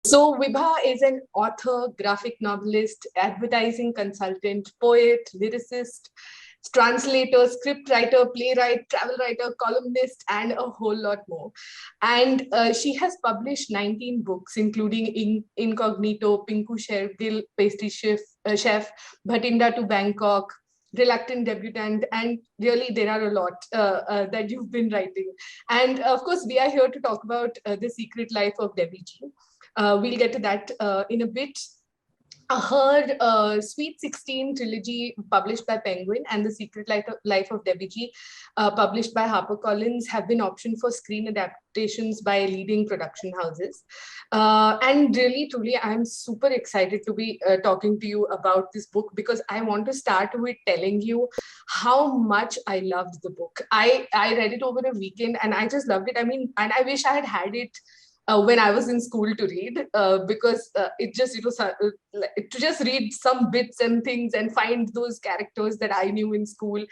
So Vibha is an author, graphic novelist, advertising consultant, poet, lyricist, translator, script writer, playwright, travel writer, columnist, and a whole lot more. And she has published 19 books, including Incognito, Pinku Shergill, Pastry Chef, Bhatinda to Bangkok, Reluctant Debutant, and really there are a lot that you've been writing. And of course, we are here to talk about The Secret Life of Debbie G. We'll get to that in a bit. Her Sweet 16 trilogy, published by Penguin, and The Secret Life of Debbie G, published by HarperCollins, have been optioned for screen adaptations by leading production houses. And really, truly, I'm super excited to be talking to you about this book, because I want to start with telling you how much I loved the book. I read it over a weekend and I just loved it. I mean, and I wish I had it when I was in school to read, because it was to just read some bits and things and find those characters that I knew in school.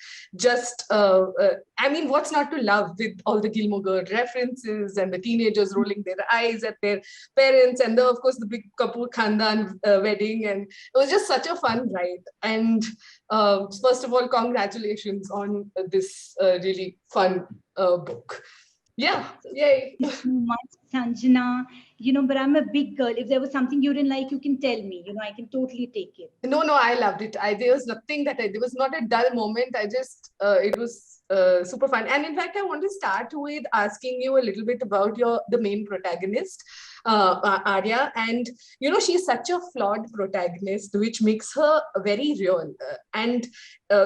I mean, what's not to love with all the Gilmore Girls references and the teenagers rolling their eyes at their parents, and of course the big Kapur Khandan wedding, and it was just such a fun ride. And first of all, congratulations on this really fun book. Yeah, yay. Thank you so much, Sanjana. But I'm a big girl. If there was something you didn't like, you can tell me. I can totally take it. No, I loved it. There was nothing there was not a dull moment. It was super fun. And in fact, I want to start with asking you a little bit about the main protagonist, Arya. And, she's such a flawed protagonist, which makes her very real.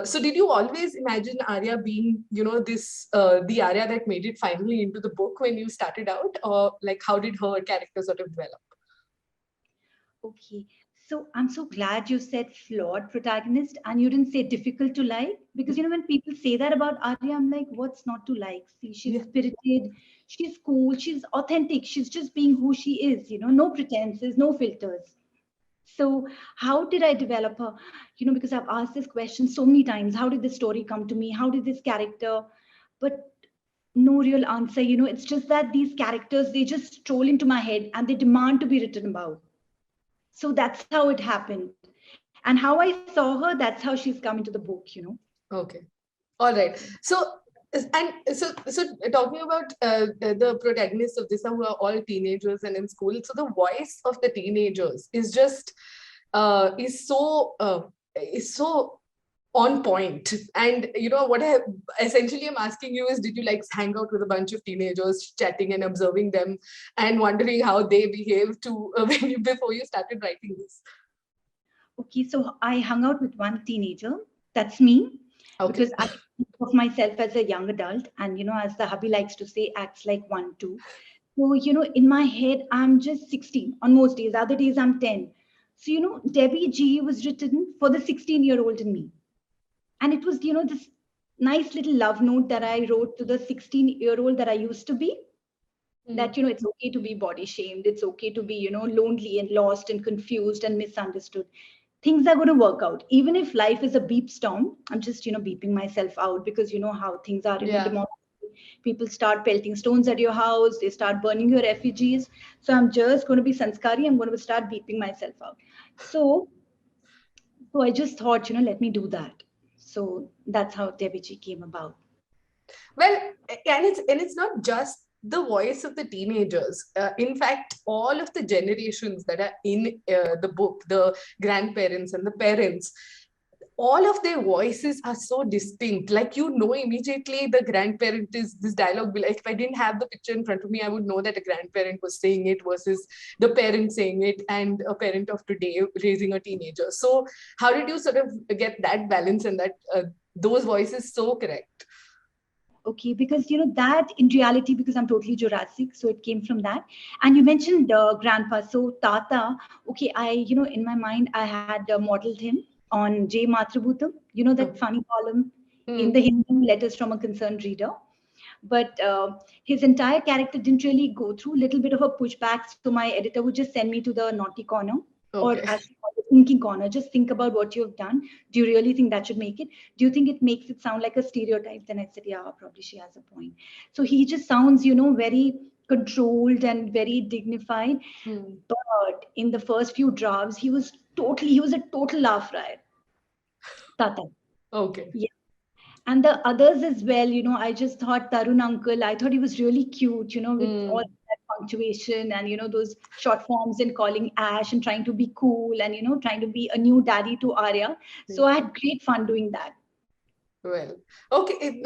So did you always imagine Arya being, the Arya that made it finally into the book when you started out? Or like, how did her character sort of develop? Okay. So I'm so glad you said flawed protagonist and you didn't say difficult to like, because when people say that about Arya, I'm like, what's not to like? See, she's spirited, she's cool, she's authentic, she's just being who she is, no pretenses, no filters. So how did I develop her? Because I've asked this question so many times. How did this story come to me? How did this character? But no real answer. It's just that these characters, they just stroll into my head and they demand to be written about. So that's how it happened. And how I saw her, that's how she's come into the book, Okay. All right. So talking about the protagonists of this, who are all teenagers and in school. So the voice of the teenagers is just is so on point. And what I essentially am asking you is, did you like hang out with a bunch of teenagers, chatting and observing them and wondering how they behave to before you started writing this? Okay, so I hung out with one teenager. That's me. Okay. Because I think of myself as a young adult, and as the hubby likes to say, acts like one too. So in my head, I'm just 16 on most days. Other days I'm 10. So Debbie G was written for the 16-year-old in me. And it was, this nice little love note that I wrote to the 16-year-old that I used to be. That, it's okay to be body shamed. It's okay to be, lonely and lost and confused and misunderstood. Things are going to work out. Even if life is a beep storm, I'm just, beeping myself out, because you know how things are in the democracy. People start pelting stones at your house. They start burning your effigies. So I'm just going to be sanskari. I'm going to start beeping myself out. So I just thought, let me do that. So that's how Debbie G came about. Well, and it's not just the voice of the teenagers. In fact, all of the generations that are in the book, the grandparents and the parents, all of their voices are so distinct. Like, immediately the grandparent is, this dialogue be like, if I didn't have the picture in front of me, I would know that a grandparent was saying it versus the parent saying it, and a parent of today raising a teenager. So how did you sort of get that balance and that those voices so correct? Okay, because that in reality, because I'm totally Jurassic, so it came from that. And you mentioned grandpa, so Tata. Okay, I in my mind I had modeled him on J. Matrabhutam, that funny column in the Hindu Letters from a Concerned Reader. But his entire character didn't really go through, little bit of a pushback, so my editor would just send me to the naughty corner. or Okay. as a thinking corner. Just think about what you've done. Do you really think that should make it? Do you think it makes it sound like a stereotype? Then I said, yeah, probably she has a point. So he just sounds, very controlled and very dignified. But in the first few drafts, he was a total laugh riot. Tata. Okay. Yeah. And the others as well, I just thought Tarun uncle, I thought he was really cute, with all that punctuation and, those short forms and calling Ash and trying to be cool and, trying to be a new daddy to Arya. So I had great fun doing that. Well, okay,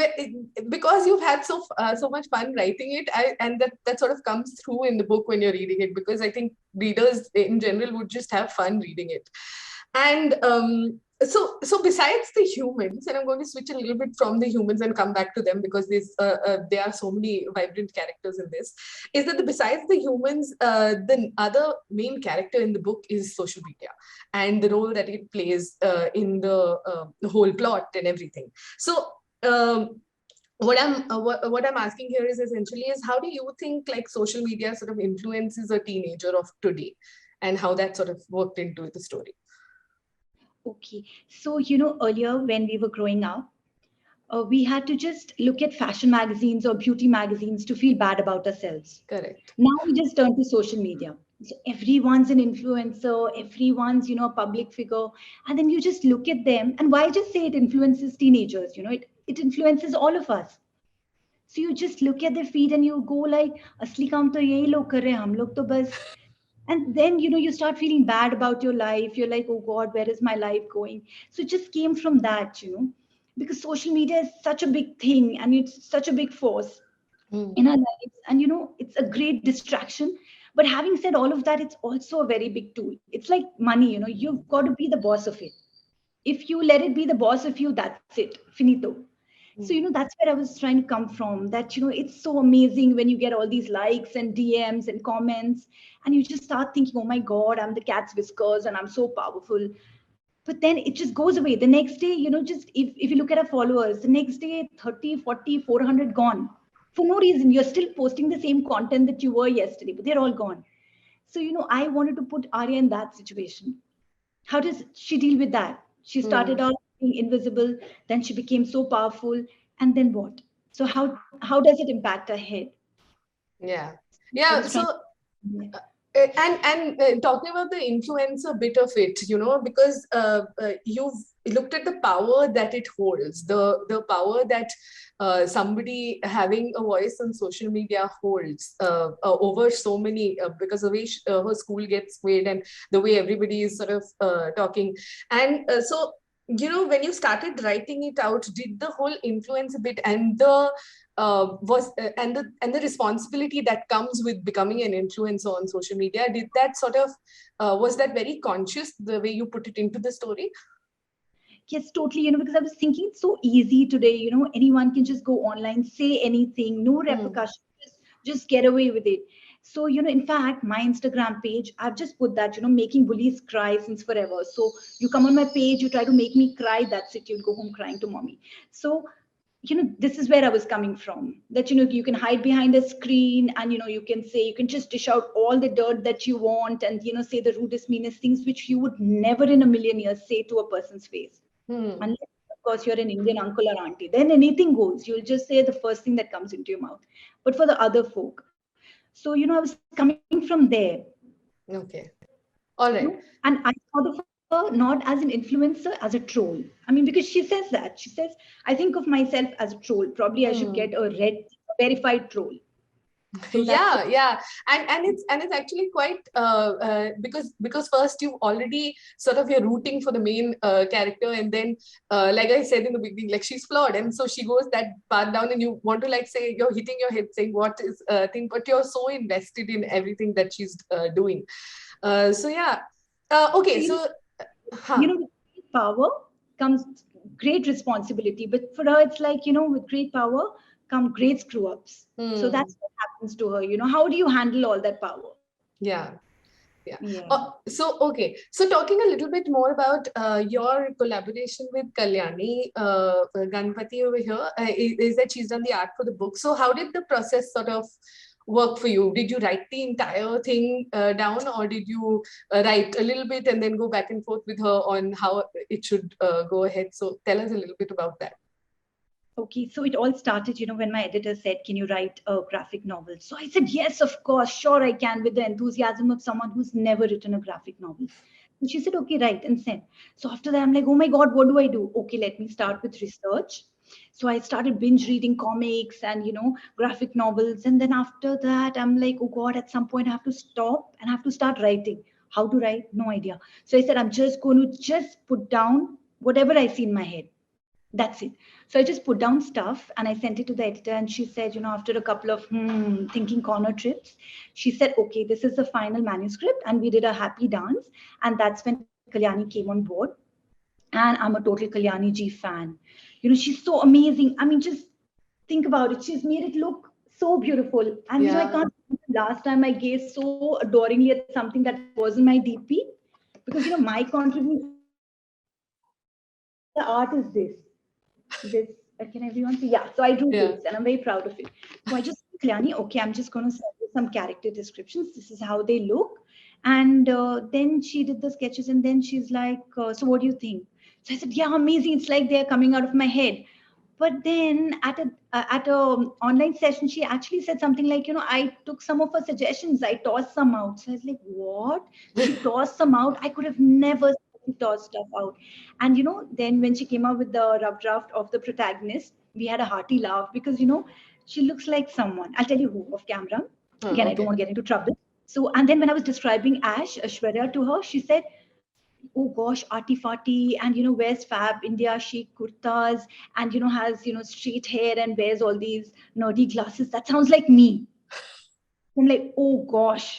because you've had so much fun writing it, and that sort of comes through in the book when you're reading it, because I think readers in general would just have fun reading it. And so besides the humans, and I'm going to switch a little bit from the humans and come back to them, because there are so many vibrant characters in this, is that besides the humans, the other main character in the book is social media and the role that it plays in the whole plot and everything. So what I'm asking here is essentially is, how do you think like social media sort of influences a teenager of today, and how that sort of worked into the story? Okay. So, earlier when we were growing up, we had to just look at fashion magazines or beauty magazines to feel bad about ourselves. Correct. Now we just turn to social media. So everyone's an influencer, everyone's, a public figure. And then you just look at them. And why just say it influences teenagers? It influences all of us. So you just look at their feed and you go like, asli kaam to yahi log kar rahe, hum log to bas. And then, you start feeling bad about your life. You're like, oh God, where is my life going? So it just came from that, because social media is such a big thing and it's such a big force in our lives. And, it's a great distraction. But having said all of that, it's also a very big tool. It's like money, you've got to be the boss of it. If you let it be the boss of you, that's it, finito. So, that's where I was trying to come from, that, it's so amazing when you get all these likes and DMs and comments, and you just start thinking, oh my God, I'm the cat's whiskers and I'm so powerful. But then it just goes away. The next day, just if you look at our followers, the next day, 30, 40, 400 gone. For no reason. You're still posting the same content that you were yesterday, but they're all gone. So, I wanted to put Arya in that situation. How does she deal with that? She started out being invisible, then she became so powerful, and then what? So how does it impact her head? Yeah. I Yeah. was trying. So and talking about the influencer bit of it, because you've looked at the power that it holds, the power that somebody having a voice on social media holds over so many, because the way her school gets made and the way everybody is sort of talking. And so, when you started writing it out, did the whole influence a bit and the and the responsibility that comes with becoming an influencer on social media, did that sort of was that very conscious, the way you put it into the story? Yes, totally. Because I was thinking it's so easy today. Anyone can just go online, say anything, no repercussions, just get away with it. So, in fact, my Instagram page, I've just put that, making bullies cry since forever. So you come on my page, you try to make me cry, that's it, you'll go home crying to mommy. So, this is where I was coming from, that, you can hide behind a screen and, you can say, you can just dish out all the dirt that you want and, say the rudest, meanest things, which you would never in a million years say to a person's face. Unless, of course, you're an Indian uncle or auntie, then anything goes. You'll just say the first thing that comes into your mouth. But for the other folk, so, I was coming from there. Okay. All right. And I thought of her not as an influencer, as a troll. I mean, because she says that. She says, I think of myself as a troll. Probably I should get a verified troll. So that's Yeah, and it's actually quite because first you already sort of, you're rooting for the main character, and then like I said in the beginning, like she's flawed, and so she goes that path down, and you want to like say, you're hitting your head saying what is thing, but you're so invested in everything that she's doing. So yeah. Okay, so with great power comes great responsibility, but for her it's like, with great power come great screw ups. So that's what happens to her. How do you handle all that power? yeah. Yeah. Yeah. So, okay. So, talking a little bit more about your collaboration with Kalyani Ganpati over here, is that she's done the art for the book. So, how did the process sort of work for you? Did you write the entire thing down, or did you write a little bit and then go back and forth with her on how it should go ahead? So tell us a little bit about that. Okay, so it all started, when my editor said, "Can you write a graphic novel?" So I said, "Yes, of course, sure I can," with the enthusiasm of someone who's never written a graphic novel. So she said, "Okay, write and send." So after that, I'm like, "Oh my God, what do I do?" Okay, let me start with research. So I started binge reading comics and, graphic novels. And then after that, I'm like, "Oh God, at some point I have to stop and I have to start writing." How to write? No idea. So I said, "I'm just going to just put down whatever I see in my head. That's it." So I just put down stuff and I sent it to the editor. And she said, after a couple of thinking corner trips, she said, "Okay, this is the final manuscript." And we did a happy dance. And that's when Kalyani came on board. And I'm a total Kalyani Ji fan. She's so amazing. I mean, just think about it. She's made it look so beautiful. And, I can't remember the last time I gazed so adoringly at something that wasn't my DP. Because, my contribution to the art is this can everyone see? Yeah, so I drew this and I'm very proud of it. So I just, Kalyani, okay, I'm just going to send you some character descriptions. This is how they look. And then she did the sketches and then she's like, "So what do you think?" So I said, "Yeah, amazing. It's like they're coming out of my head." But then at a online session, she actually said something like, "I took some of her suggestions, I tossed some out." So I was like, "What?" She tossed some out. I could have never tossed stuff out. And then when she came out with the rough draft of the protagonist, we had a hearty laugh because she looks like someone. I'll tell you who off camera. Again, I don't want to get into trouble. So, and then when I was describing Ashwarya to her, she said, "Oh gosh, arty farty, and wears fab India chic kurtas, and has straight hair and wears all these nerdy glasses. That sounds like me." I'm like, "Oh gosh."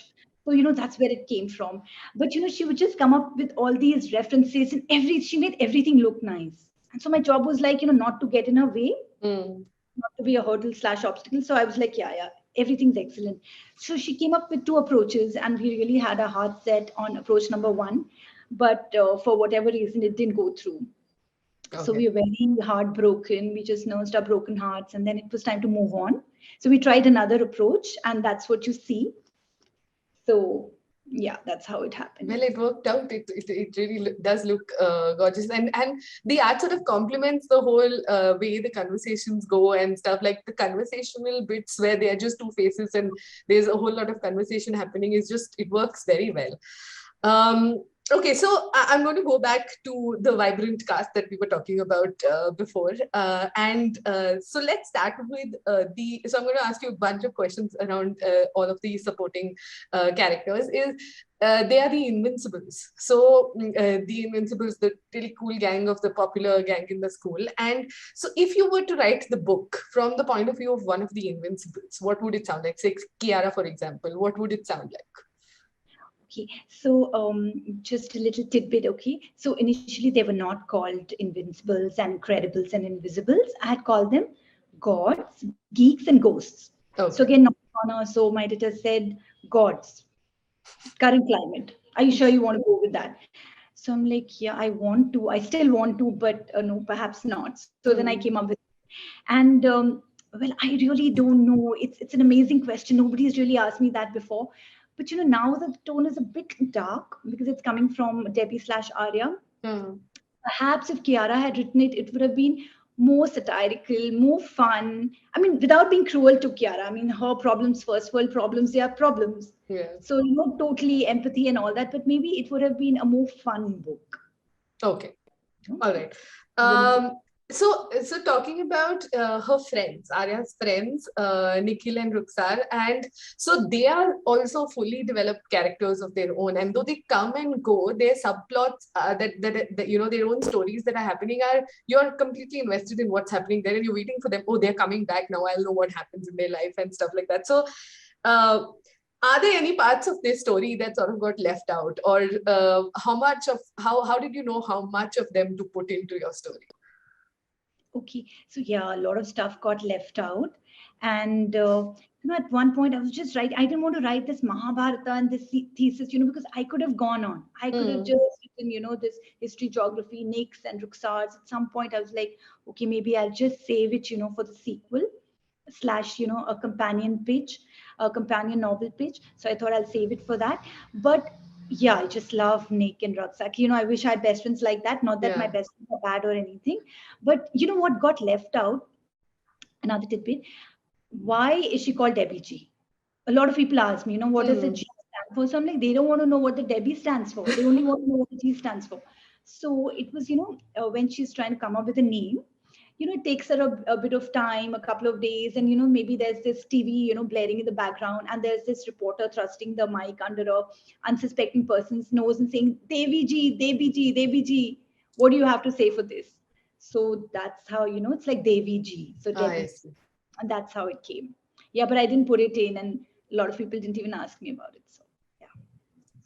So that's where it came from. But she would just come up with all these references and she made everything look nice. And so my job was like, not to get in her way, not to be a hurdle / obstacle. So I was like, yeah, everything's excellent. So she came up with two approaches, and we really had a heart set on approach number one. But for whatever reason, it didn't go through. Okay. So we were very heartbroken. We just nursed our broken hearts, and then it was time to move on. So we tried another approach, and that's what you see. So yeah, that's how it happened. Well, it worked out. It really does look gorgeous, and the art sort of complements the whole way the conversations go and stuff. Like the conversational bits where they are just two faces and there's a whole lot of conversation happening. It works very well. Okay, so I'm going to go back to the vibrant cast that we were talking about before. So let's start with so I'm going to ask you a bunch of questions around all of the supporting characters. They are the Invincibles. So the Invincibles, the really cool gang of the popular gang in the school. And so if you were to write the book from the point of view of one of the Invincibles, what would it sound like? Say Kiara, for example, what would it sound like? Okay, so just a little tidbit, okay? So initially they were not called Invincibles and Credibles and Invisibles. I had called them Gods, Geeks and Ghosts. Okay. So again, not honor, so my editor said Gods, current climate. Are you sure you want to go with that? So I'm like, yeah, I still want to, but no, perhaps not. So then I came up with, and well, I really don't know. It's an amazing question. Nobody's really asked me that before. But now the tone is a bit dark because it's coming from Debbie / Arya. Perhaps if Kiara had written it, it would have been more satirical, more fun. I mean, without being cruel to Kiara. I mean, her problems, first world problems, they are problems. Yeah. So, totally empathy and all that. But maybe it would have been a more fun book. Okay. All right. So talking about her friends, Arya's friends, Nikhil and Ruxar, and so they are also fully developed characters of their own. And though they come and go, their subplots that their own stories that are happening you're completely invested in what's happening there, and you're waiting for them. Oh, they're coming back now. I'll know what happens in their life and stuff like that. So. Are there any parts of this story that sort of got left out, or how did you know how much of them to put into your story? Okay, so yeah, a lot of stuff got left out, and at one point I was just writing. I didn't want to write this Mahabharata and this thesis, because I could have gone on. I could have just written, this history, geography, Nicks and Ruxars. At some point, I was like, okay, maybe I'll just save it, for the sequel. slash, a companion page, a companion novel page. So I thought I'll save it for that. But yeah, I just love Nick and Rucksack. I wish I had best friends like that. Not that my Yeah. best friends are bad or anything, but you know what got left out? Another tidbit. Why is she called Debbie G? A lot of people ask me, what does the Hmm. G stand for? So I'm like, they don't want to know what the Debbie stands for. They only want to know what the G stands for. So it was, when she's trying to come up with a name, it takes her a bit of time, a couple of days, and maybe there's this TV, blaring in the background, and there's this reporter thrusting the mic under a unsuspecting person's nose and saying, Devi Ji, Devi Ji, Devi Ji, what do you have to say for this? So that's how, it's like Devi Ji, so I Debbie, see. and that's how it came. Yeah, but I didn't put it in, and a lot of people didn't even ask me about it. So yeah.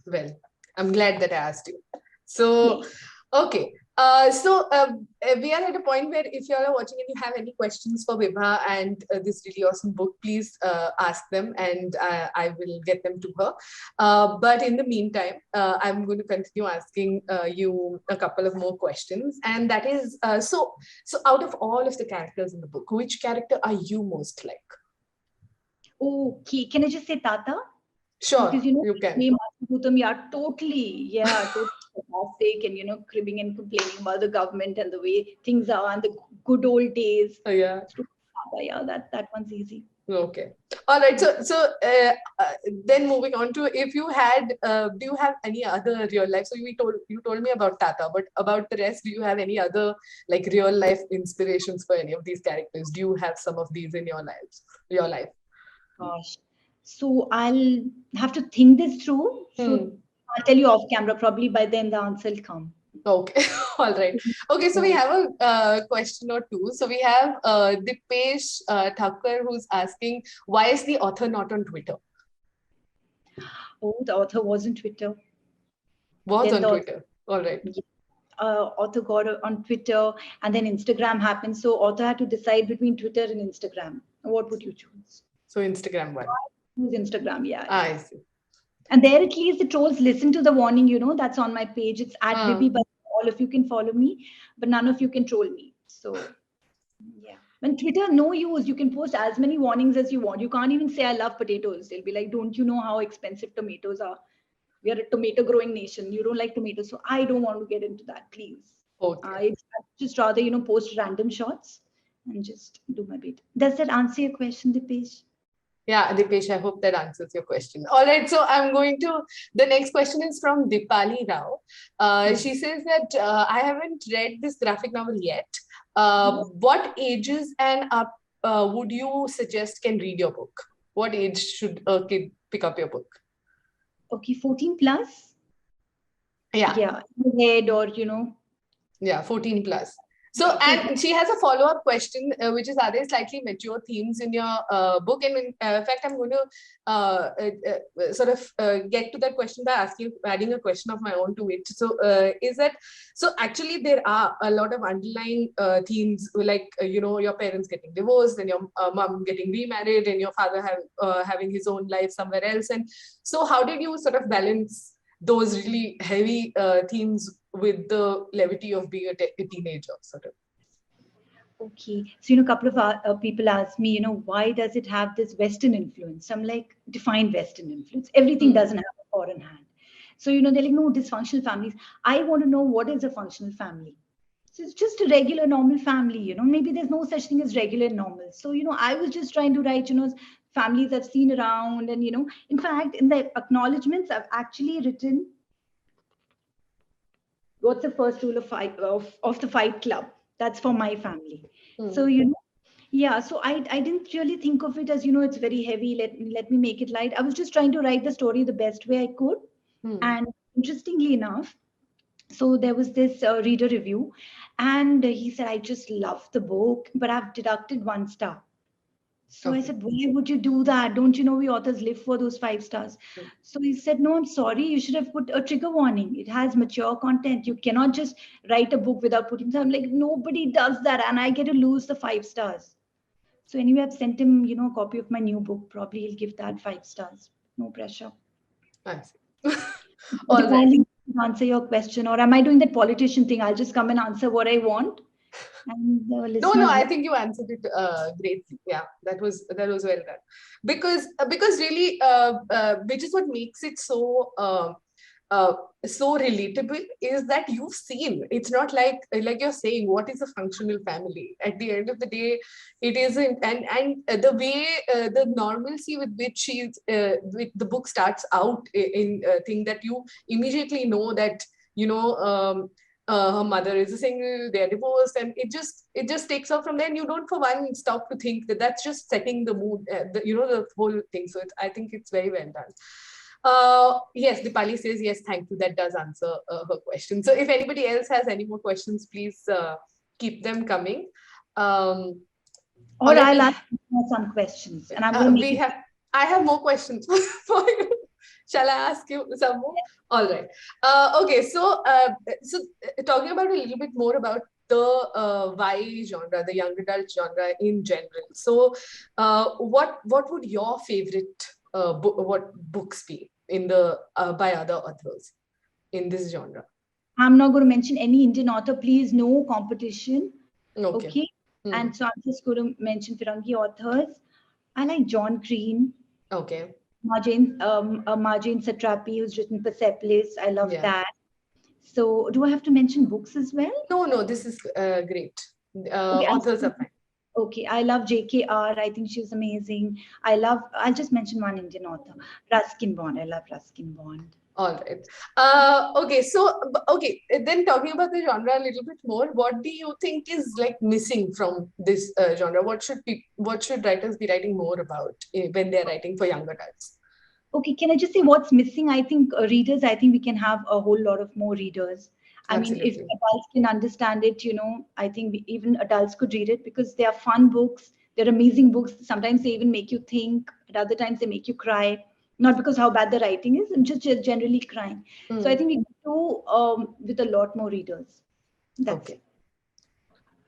Well, I'm glad that I asked you. So, Yay. okay. We are at a point where if you are watching and you have any questions for Vibha and this really awesome book, please ask them and I will get them to her. But in the meantime, I'm going to continue asking you a couple of more questions. And that is, so out of all of the characters in the book, which character are you most like? Okay, can I just say Tata? Because Sure, you can. me, Bhutam, yeah, totally fantastic, and cribbing and complaining about the government and the way things are and the good old days. Yeah. So, yeah, that one's easy. Okay. All right. Then moving on to if you had, do you have any other real life? So you told me about Tata, but about the rest, do you have any other like real life inspirations for any of these characters? Do you have some of these in your lives, your life? Gosh. So I'll have to think this through. So Hmm. I'll tell you off camera. Probably by then the answer will come. Okay. All right. Okay. So we So, have a question or two. So we have Dipesh Thakur who's asking, why is the author not on Twitter? oh, the author was on Twitter. Was Then on the Twitter. All right. author got on Twitter, and then Instagram happened. So author had to decide between Twitter and Instagram. What would you choose? So Instagram one. Choose Instagram, yeah, yeah. I see. And there at least the trolls listen to the warning, that's on my page. It's at Uh, Vibhi, but all of you can follow me, but none of you can troll me. So yeah. And Twitter, no use. You can post as many warnings as you want. You can't even say I love potatoes. They'll be like, don't you know how expensive tomatoes are? We are a tomato growing nation. You don't like tomatoes. So I don't want to get into that, please. okay. I'd just rather, post random shots and just do my bit. Does that answer your question, Dipesh? Yeah, Dipesh, I hope that answers your question. All right, so the next question is from Dipali Rao. She says that I haven't read this graphic novel yet. What ages and up would you suggest can read your book? What age should a kid pick up your book? Okay, 14 plus? Yeah. Yeah, head or, Yeah, 14 plus. So, yeah, and she has a follow-up question, which is, are there slightly mature themes in your book? And in fact, I'm going to sort of get to that question by adding a question of my own to it. So, so actually there are a lot of underlying themes, like, your parents getting divorced and your mom getting remarried and your father having his own life somewhere else. And so how did you sort of balance those really heavy themes with the levity of being a teenager, sort of? okay. So, a couple of people ask me, why does it have this Western influence? I'm like, define Western influence. Everything Hmm. doesn't have a foreign hand. So, they're like, no, dysfunctional families. I want to know what is a functional family. So it's just a regular, normal family, maybe there's no such thing as regular and normal. So, I was just trying to write, families I've seen around. And, in fact, in the acknowledgements, I've actually written what's the first rule of the Fight Club. That's for my family. Hmm. So, yeah, so I didn't really think of it as, it's very heavy. Let me make it light. I was just trying to write the story the best way I could. Hmm. And interestingly enough, so there was this reader review, and he said, I just love the book, but I've deducted 1 star. So I Okay. said, why would you do that? Don't you know we authors live for those 5 stars? Hmm. So he said, no, I'm sorry. You should have put a trigger warning. It has mature content. You cannot just write a book without putting some. I'm like, nobody does that. And I get to lose the 5 stars. So anyway, I've sent him, a copy of my new book. Probably he'll give that 5 stars. No pressure. I see. But All if right. I answer your question, or am I doing that politician thing? I'll just come and answer what I want. And the No, listeners. I think you answered it greatly. Yeah, that was well done. Because really, which is what makes it uh, so relatable, is that you've seen. It's not like you're saying, what is a functional family? At the end of the day, it isn't. And the way the normalcy with which with the book starts out in thing that you immediately know that, you know. Her mother is single, they are divorced, and it just takes off from there. And you don't for one stop to think that that's just setting the mood, the whole thing. So I think it's very well done. Yes, Dipali says yes, thank you. That does answer her question. So if anybody else has any more questions, please keep them coming. Or I'll ask some questions, and I'm going to make I have more questions for you. Shall I ask you some more? All right. Okay. So talking about a little bit more about the YA genre, the young adult genre in general. So, what would your favorite books be in the by other authors in this genre? I'm not going to mention any Indian author. Please, no competition. Okay. And so I'm just going to mention Firangi authors. I like John Green. Okay. Marjane Satrapi, who's written Persepolis. I love that. So do I have to mention books as well? No, this is great. Authors are fine. Okay, I love JKR. I think she's amazing. I'll just mention one Indian author, Ruskin Bond. I love Ruskin Bond. All right. Okay. So, then talking about the genre a little bit more, what do you think is like missing from this genre? What should writers be writing more about when they're writing for young adults? Okay, can I just say what's missing? I think readers, I think we can have a whole lot of more readers. I mean, if adults can understand it, I think even adults could read it because they are fun books. They're amazing books. Sometimes they even make you think. At other times they make you cry. Not because how bad the writing is, just generally crying. So I think we go with a lot more readers. That's it.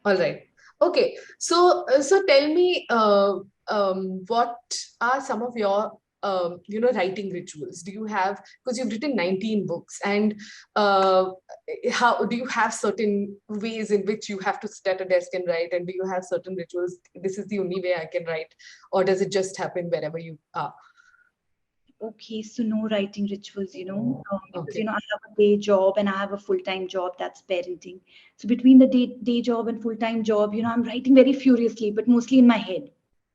All right. Okay. So tell me, what are some of your writing rituals? Do you have, because you've written 19 books, and how do you have certain ways in which you have to sit at a desk and write, and do you have certain rituals? This is the only way I can write, or does it just happen wherever you are? Okay, so no writing rituals, because, I have a day job and I have a full-time job, that's parenting. So between the day job and full-time job, I'm writing very furiously, but mostly in my head.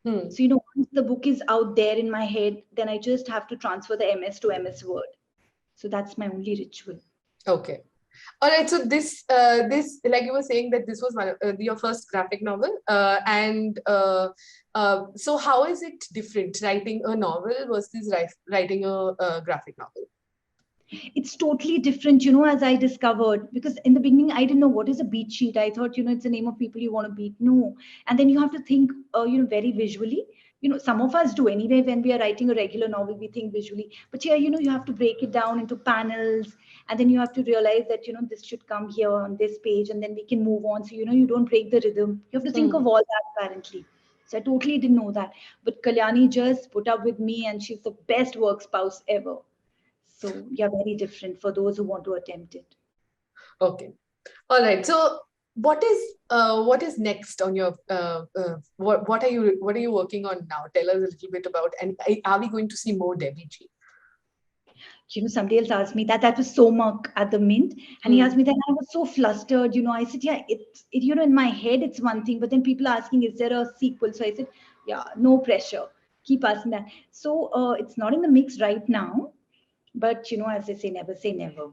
So, once the book is out there in my head, then I just have to transfer the MS to MS Word. So that's my only ritual. Okay. All right. So this, like you were saying that this was your first graphic novel, and so how is it different writing a novel versus writing a graphic novel? It's totally different, as I discovered, because in the beginning I didn't know what is a beat sheet. I thought, it's the name of people you want to beat. No, and then you have to think, very visually. Some of us do anyway. When we are writing a regular novel, we think visually. But yeah, you have to break it down into panels, and then you have to realize that this should come here on this page, and then we can move on. So you don't break the rhythm. You have to think of all that apparently. So I totally didn't know that. But Kalyani just put up with me, and she's the best work spouse ever. So yeah, very different for those who want to attempt it. Okay. All right. So what is next on your what are you working on now? Tell us a little bit about, and are we going to see more Debbie G? Somebody else asked me that was so Mark at the Mint, and he asked me that, and I was so flustered. I said, yeah, it in my head it's one thing, but then people are asking, is there a sequel? So I said, yeah, no pressure. Keep asking that. So it's not in the mix right now. But, as they say never.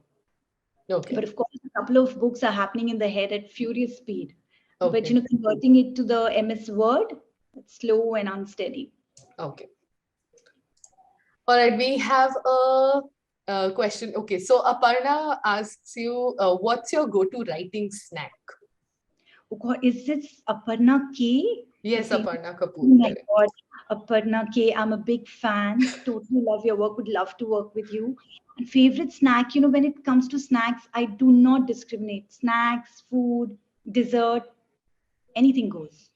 Okay. But of course, a couple of books are happening in the head at furious speed. Okay. But, converting it to the MS Word, it's slow and unsteady. Okay. All right. We have a question. Okay. So Aparna asks you, what's your go-to writing snack? Oh God, is this Aparna K? Yes, Aparna Kapur. Oh my God, Aparna K, I'm a big fan. Totally love your work. Would love to work with you. And favorite snack, when it comes to snacks, I do not discriminate. Snacks, food, dessert, anything goes.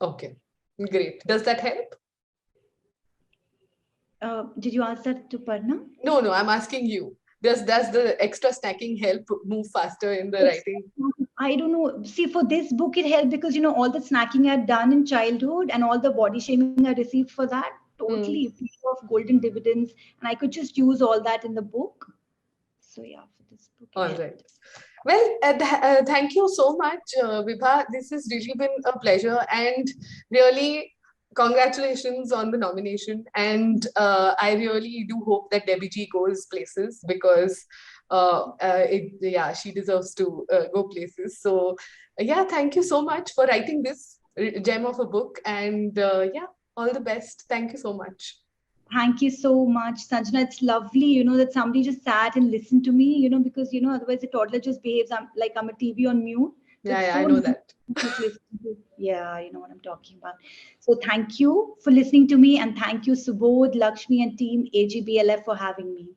Okay, great. Does that help? Did you ask that to Parna? No, I'm asking you. Does the extra snacking help move faster in the writing? I don't know. See, for this book, it helped because, all the snacking I'd done in childhood and all the body shaming I received for that, totally paid off golden dividends. And I could just use all that in the book. So, yeah, for this book, it All helped. right. Well, thank you so much, Vibha. This has really been a pleasure, and really congratulations on the nomination. And I really do hope that Debbie G goes places, because yeah, she deserves to go places. So yeah, thank you so much for writing this gem of a book, and yeah, all the best. Thank you so much. Thank you so much, Sanjana. It's lovely, that somebody just sat and listened to me, because, otherwise the toddler just behaves like I'm a TV on mute. So Yeah, it's yeah, I so know nice that. to listen to. Yeah, you know what I'm talking about. So thank you for listening to me, and thank you, Subodh, Lakshmi, and team AGBLF for having me.